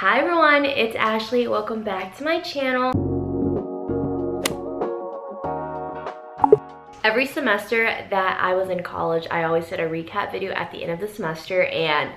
Hi everyone, it's Ashley. Welcome back to my channel. Every semester that I was in college, I always did a recap video at the end of the semester, and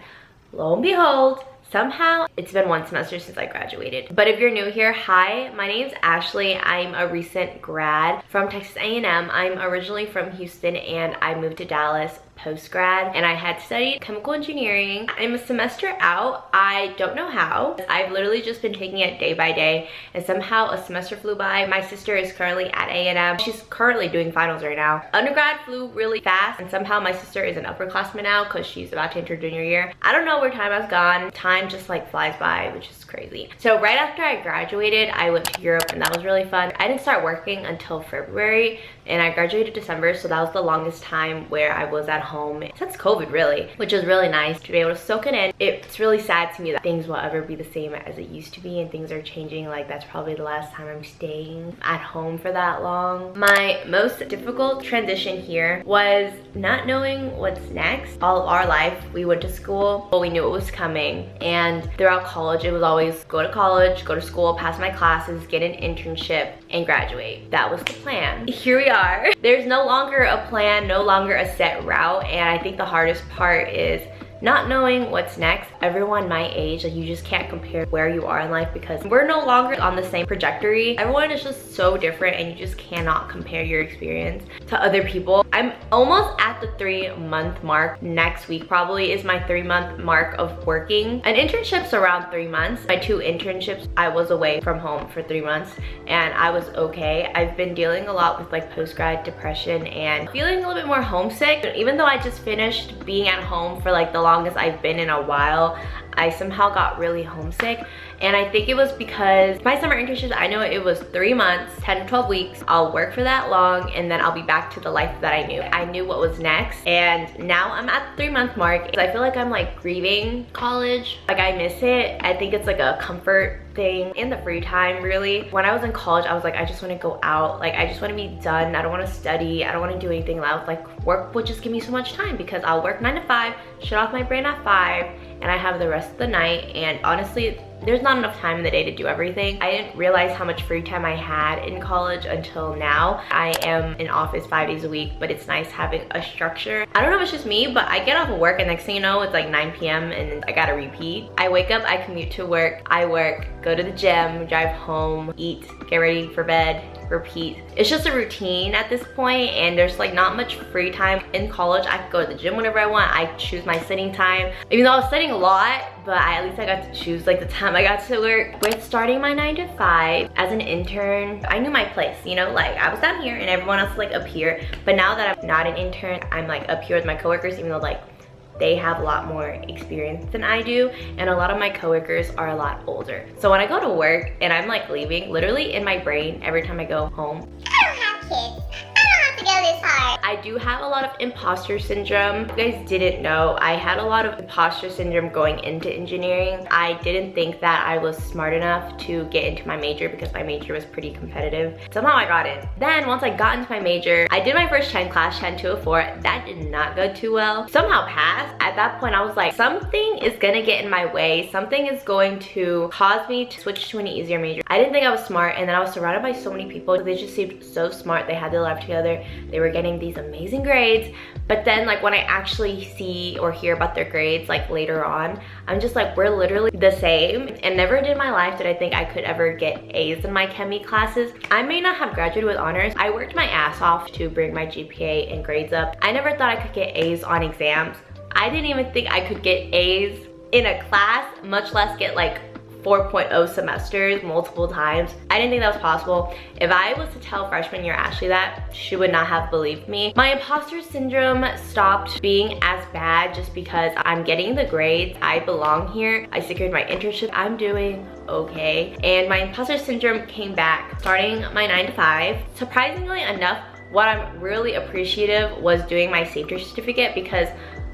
lo and behold, somehow it's been one semester since I graduated. But if you're new here, hi, my name is Ashley. I'm a recent grad from Texas A&M. I'm originally from Houston and I moved to Dallas post-grad, and I had studied chemical engineering. I'm a semester out. I don't know how. I've literally just been taking it day by day, and somehow a semester flew by. My sister is currently at A&M. She's currently doing finals right now. Undergrad flew really fast, and somehow my sister is an upperclassman now because she's about to enter junior year. I don't know where time has gone. Time just like flies by, which is crazy. So right after I graduated, I went to Europe, and that was really fun. I didn't start working until February, and I graduated December, so that was the longest time where I was at home since COVID, really, which is really nice to be able to soak it in. It's really sad to me that things will ever be the same as it used to be, and things are changing. Like, that's probably the last time I'm staying at home for that long. My most difficult transition here was not knowing what's next. All of our life, we went to school, but we knew it was coming, and throughout college, it was always go to college, go to school, pass my classes, get an internship, and graduate. That was the plan. Here we are. There's no longer a plan, no longer a set route, and I think the hardest part is not knowing what's next. Everyone my age, like, you just can't compare where you are in life because we're no longer on the same trajectory. Everyone is just so different, and you just cannot compare your experience to other people. I'm almost at the 3-month mark. Next week probably is my 3-month mark of working. An internship's around 3 months. My 2 internships, I was away from home for 3 months, and I was okay. I've been dealing a lot with like post-grad depression and feeling a little bit more homesick. Even though I just finished being at home for like the longest I've been in a while, I somehow got really homesick. And I think it was because my summer internships, I know it was 3 months, 10 to 12 weeks. I'll work for that long, and then I'll be back to the life that I knew. I knew what was next, and now I'm at the 3-month mark. I feel like I'm like grieving college. Like, I miss it. I think it's like a comfort thing in the free time, really. When I was in college, I was like, I just want to go out. Like, I just want to be done. I don't want to study. I don't want to do anything loud. Like, work would just give me so much time because I'll work 9 to 5, shut off my brain at 5, and I have the rest of the night. And honestly, there's not enough time in the day to do everything. I didn't realize how much free time I had in college until now. I am in office 5 days a week, but it's nice having a structure. I don't know if it's just me, but I get off of work and next thing you know, it's like 9 p.m. and I gotta repeat. I wake up, I commute to work, I work, go to the gym, drive home, eat, get ready for bed, repeat. It's just a routine at this point, and there's like not much free time. In college, I could go to the gym whenever I want. I choose my sitting time. Even though I was studying a lot, but at least I got to choose like the time I got to work. With starting my 9 to 5 as an intern, I knew my place, you know, like I was down here and everyone else was like up here. But now that I'm not an intern, I'm like up here with my coworkers, even though like they have a lot more experience than I do, and a lot of my coworkers are a lot older. So when I go to work and I'm like leaving, literally in my brain, every time I go home, I don't have kids. I don't have to go this hard. I do have a lot of imposter syndrome. If you guys didn't know, I had a lot of imposter syndrome going into engineering. I didn't think that I was smart enough to get into my major because my major was pretty competitive. Somehow I got in. Then once I got into my major, I did my first Chem class, Chem 204. That did not go too well. Somehow passed. At that point, I was like, something is gonna get in my way. Something is going to cause me to switch to an easier major. I didn't think I was smart, and then I was surrounded by so many people. They just seemed so smart. They had their life together. They were getting these amazing grades. But then like when I actually see or hear about their grades like later on, I'm just like, we're literally the same. And never did in my life did I think I could ever get A's in my chemie classes. I may not have graduated with honors. I worked my ass off to bring my GPA and grades up. I never thought I could get A's on exams. I didn't even think I could get A's in a class, much less get like 4.0 semesters multiple times. I didn't think that was possible. If I was to tell freshman year Ashley that, she would not have believed me. My imposter syndrome stopped being as bad just because I'm getting the grades. I belong here. I secured my internship. I'm doing okay. And my imposter syndrome came back starting my 9 to 5. Surprisingly enough, what I'm really appreciative was doing my safety certificate because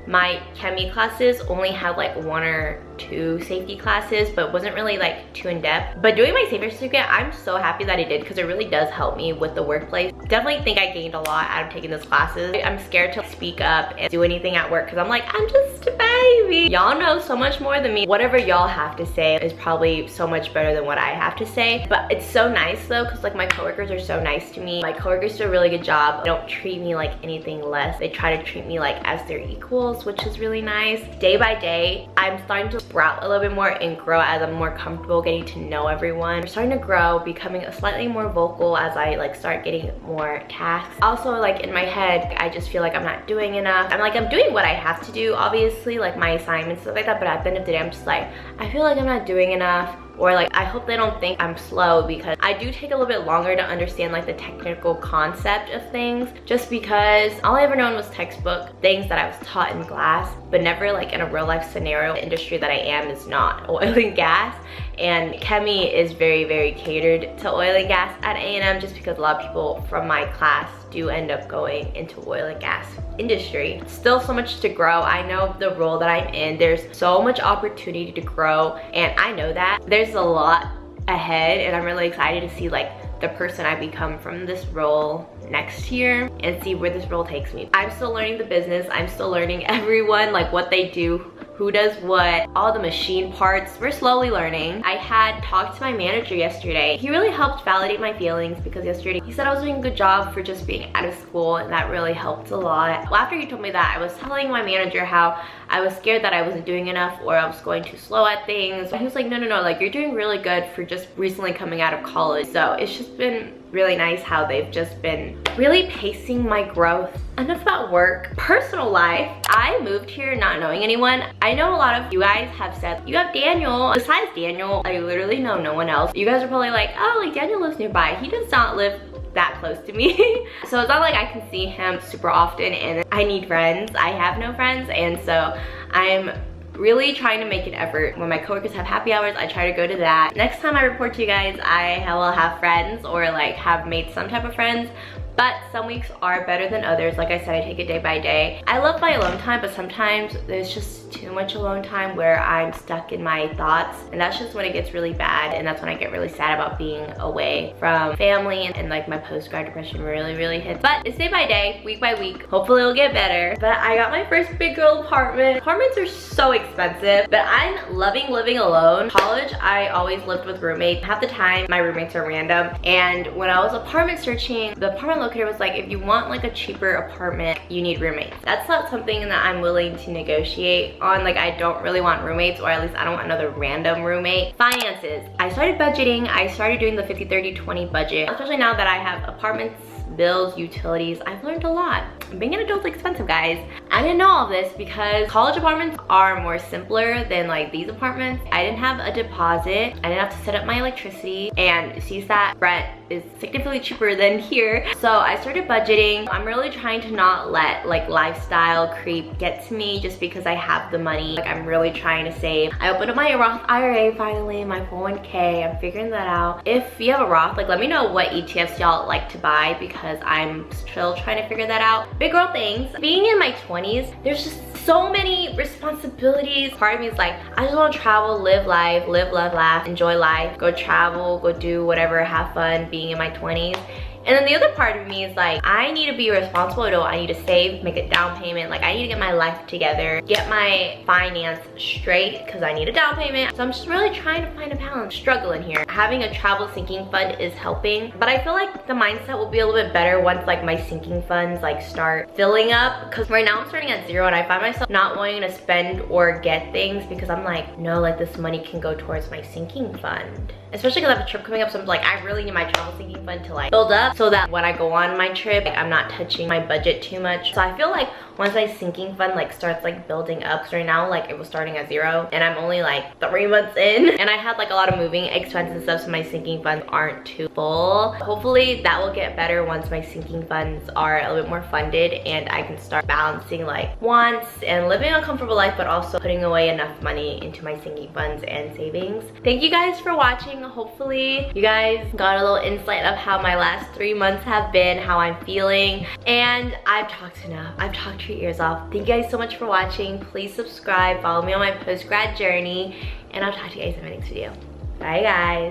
my chemie classes only had like 1 or 2 safety classes, but wasn't really like too in depth. But doing my safety certificate, I'm so happy that I did because it really does help me with the workplace. Definitely think I gained a lot out of taking those classes. I'm scared to speak up and do anything at work because I'm like, I'm just a baby. Y'all know so much more than me. Whatever y'all have to say is probably so much better than what I have to say. But it's so nice though, because like my coworkers are so nice to me. My coworkers do a really good job. They don't treat me like anything less. They try to treat me like as their equals, which is really nice. Day by day, I'm starting to sprout a little bit more and grow as I'm more comfortable getting to know everyone. I'm starting to grow, becoming slightly more vocal as I like start getting more tasks. Also, like in my head, I just feel like I'm not doing enough. I'm doing what I have to do, obviously, like my assignments, stuff like that, but at the end of the day, I'm just like, I feel like I'm not doing enough. Or like, I hope they don't think I'm slow, because I do take a little bit longer to understand like the technical concept of things, just because all I ever known was textbook things that I was taught in class, but never like in a real life scenario. The industry that I am is not oil and gas, and chemi is very, very catered to oil and gas at A&M, just because a lot of people from my class do end up going into oil and gas industry. Still so much to grow. I know the role that I'm in, there's so much opportunity to grow, and I know that there's a lot ahead, and I'm really excited to see like the person I become from this role next year and see where this role takes me. I'm still learning the business. I'm still learning everyone, like what they do, who does what, all the machine parts. We're slowly learning. I had talked to my manager yesterday. He really helped validate my feelings, because yesterday he said I was doing a good job for just being out of school, and that really helped a lot. Well, after he told me that, I was telling my manager how I was scared that I wasn't doing enough or I was going too slow at things. And he was like, no, like you're doing really good for just recently coming out of college. So it's just been really nice how they've just been really pacing my growth. Enough about work. Personal life. I moved here not knowing anyone. I know a lot of you guys have said, you have Daniel. Besides Daniel, I literally know no one else. You guys are probably like, oh, like Daniel lives nearby. He does not live that close to me. So it's not like I can see him super often, and I need friends. I have no friends, and so I'm really trying to make an effort. When my coworkers have happy hours, I try to go to that. Next time I report to you guys, I will have friends, or like have made some type of friends. But some weeks are better than others. Like I said, I take it day by day. I love my alone time, but sometimes there's just too much alone time where I'm stuck in my thoughts, and that's just when it gets really bad, and that's when I get really sad about being away from family, and like my post-grad depression really hits. But it's day by day, week by week. Hopefully it'll get better. But I got my first big girl apartment. Apartments are so expensive, but I'm loving living alone. College, I always lived with roommates. Half the time, my roommates are random, and when I was apartment searching, the apartment locator was like, if you want like a cheaper apartment, you need roommates. That's not something that I'm willing to negotiate on. Like, I don't really want roommates, or at least I don't want another random roommate. Finances. I started budgeting. I started doing the 50-30-20 budget, especially now that I have apartments, bills, utilities. I've learned a lot. Being an adult's expensive, guys. I didn't know all this because college apartments are more simpler than like these apartments. I didn't have a deposit. I didn't have to set up my electricity, and CSAT rent is significantly cheaper than here. So I started budgeting. I'm really trying to not let like lifestyle creep get to me just because I have the money. Like, I'm really trying to save. I opened up my Roth IRA finally, my 401k. I'm figuring that out. If you have a Roth, like let me know what ETFs y'all like to buy, because I'm still trying to figure that out. Big girl things. Being in my 20s, there's just so many responsibilities. Part of me is like, I just want to travel, live life, live, love, laugh, enjoy life, go travel, go do whatever, have fun being in my 20s. And then the other part of me is like, I need to be responsible adult. I need to save, make a down payment. Like, I need to get my life together, get my finance straight, because I need a down payment. So I'm just really trying to find a balance, struggling here. Having a travel sinking fund is helping, but I feel like the mindset will be a little bit better once like my sinking funds like start filling up, because right now I'm starting at 0, and I find myself not wanting to spend or get things because I'm like, no, like this money can go towards my sinking fund. Especially because I have a trip coming up, so I'm like, I really need my travel sinking fund to like build up, so that when I go on my trip, like, I'm not touching my budget too much. So I feel like once my sinking fund like starts like building up, because right now like it was starting at 0, and I'm only like 3 months in, and I had like a lot of moving expenses and stuff, so my sinking funds aren't too full. Hopefully that will get better once my sinking funds are a little bit more funded, and I can start balancing like wants and living a comfortable life, but also putting away enough money into my sinking funds and savings. Thank you guys for watching. Hopefully you guys got a little insight of how my last 3 months have been, how I'm feeling, and I've talked enough. I've talked your ears off. Thank you guys so much for watching. Please subscribe, follow me on my post-grad journey, and I'll talk to you guys in my next video. Bye guys.